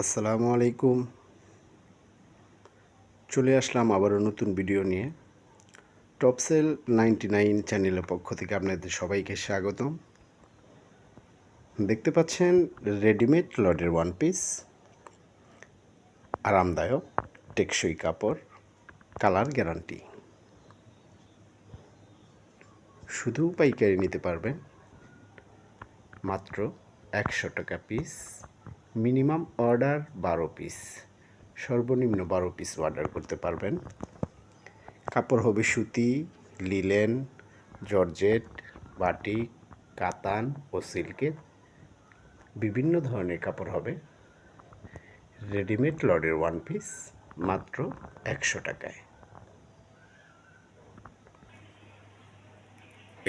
আসসালামু আলাইকুম। চলে আসলাম আবারও নতুন ভিডিও নিয়ে। টপসেল 99 চ্যানেলের পক্ষ থেকে আপনাদের সবাইকে স্বাগতম। দেখতে পাচ্ছেন রেডিমেড লডের ওয়ান পিস, আরামদায়ক, টেকসই কাপড়, কালার গ্যারান্টি। শুধু পাইকারি নিতে পারবেন মাত্র 100 টাকা পিস। মিনিমাম অর্ডার 12 পিস, সর্বনিম্ন 12 পিস অর্ডার করতে পারবেন। কাপড় হবে সুতি, লিলেন, জর্জেট, বাটিক, কাতান ও সিল্কের বিভিন্ন ধরনের কাপড় হবে। রেডিমেড লডের ওয়ান পিস মাত্র 100 টাকায়।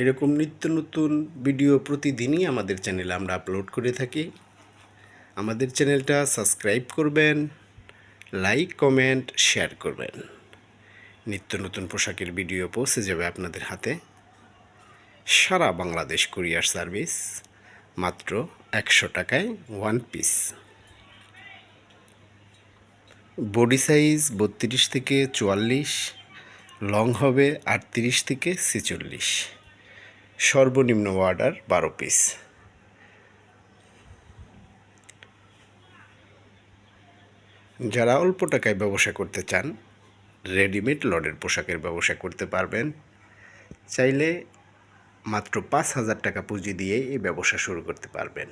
এরকম নিত্য নতুন ভিডিও প্রতিদিনই আমাদের চ্যানেলে আমরা আপলোড করে থাকি। আমাদের চ্যানেলটা সাবস্ক্রাইব করবেন, লাইক, কমেন্ট, শেয়ার করবেন। নিত্য নতুন পোশাকের ভিডিও পৌঁছে যাবে আপনাদের হাতে। সারা বাংলাদেশ কুরিয়ার সার্ভিস, মাত্র 100 টাকায় ওয়ান পিস। বডি সাইজ 32 থেকে 44, লং হবে 38 থেকে 46, সর্বনিম্ন অর্ডার 12 পিস। যারা অল্প টাকায় ব্যবসা করতে চান, রেডিমেড লডের পোশাকের ব্যবসা করতে পারবেন। চাইলে মাত্র 5,000 টাকা পুঁজি দিয়ে এই ব্যবসা শুরু করতে পারবেন।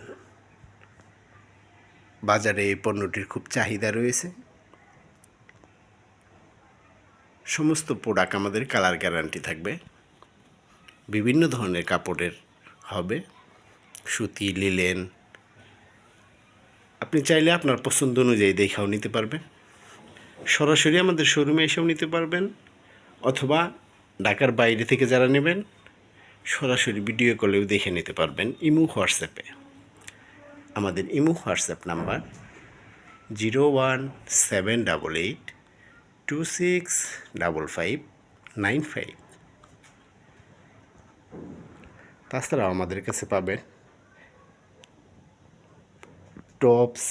বাজারে এই পণ্যটির খুব চাহিদা রয়েছে। সমস্ত প্রোডাক্ট আমাদের কালার গ্যারান্টি থাকবে। বিভিন্ন ধরনের কাপড়ের হবে, সুতি, লিলেন। আপনি চাইলে আপনার পছন্দ অনুযায়ী দেখাও নিতে পারবেন। সরাসরি আমাদের শোরুমে এসেও নিতে পারবেন, অথবা ঢাকার বাইরে থেকে যারা নেবেন সরাসরি ভিডিও কলেও দেখে নিতে পারবেন ইমো হোয়াটসঅ্যাপে। আমাদের ইমো হোয়াটসঅ্যাপ নাম্বার 01788265595। তাছাড়াও আমাদের কাছে পাবেন টপস,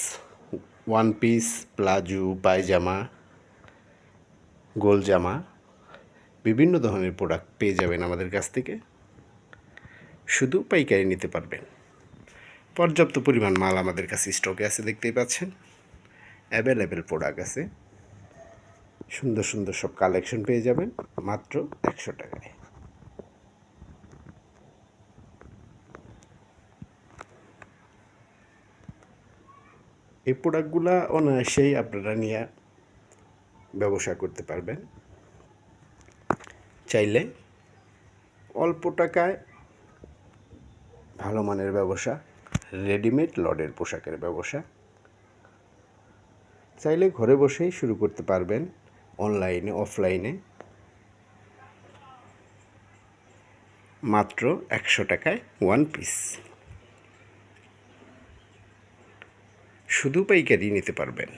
ওয়ান পিস, প্লাজো, পায়জামা, গোল জামা, বিভিন্ন ধরনের প্রোডাক্ট পেয়ে যাবেন আমাদের কাছ থেকে। শুধু পাইকারি নিতে পারবেন। পর্যাপ্ত পরিমাণ মাল আমাদের কাছে স্টকে আছে, দেখতেই পাচ্ছেন। অ্যাভেলেবেল প্রোডাক্ট আছে, সুন্দর সুন্দর সব কালেকশন পেয়ে যাবেন মাত্র 100 টাকায়। এই প্রোডাক্টগুলো অনায়াসেই আপনারা নিয়ে ব্যবসা করতে পারবেন। চাইলে অল্প টাকায় ভালো মানের ব্যবসা, রেডিমেড লডের পোশাকের ব্যবসা চাইলে ঘরে বসেই শুরু করতে পারবেন, অনলাইনে, অফলাইনে। মাত্র 100 টাকায় ওয়ান পিস। শুধু পাইকারি নিতে পারবেন।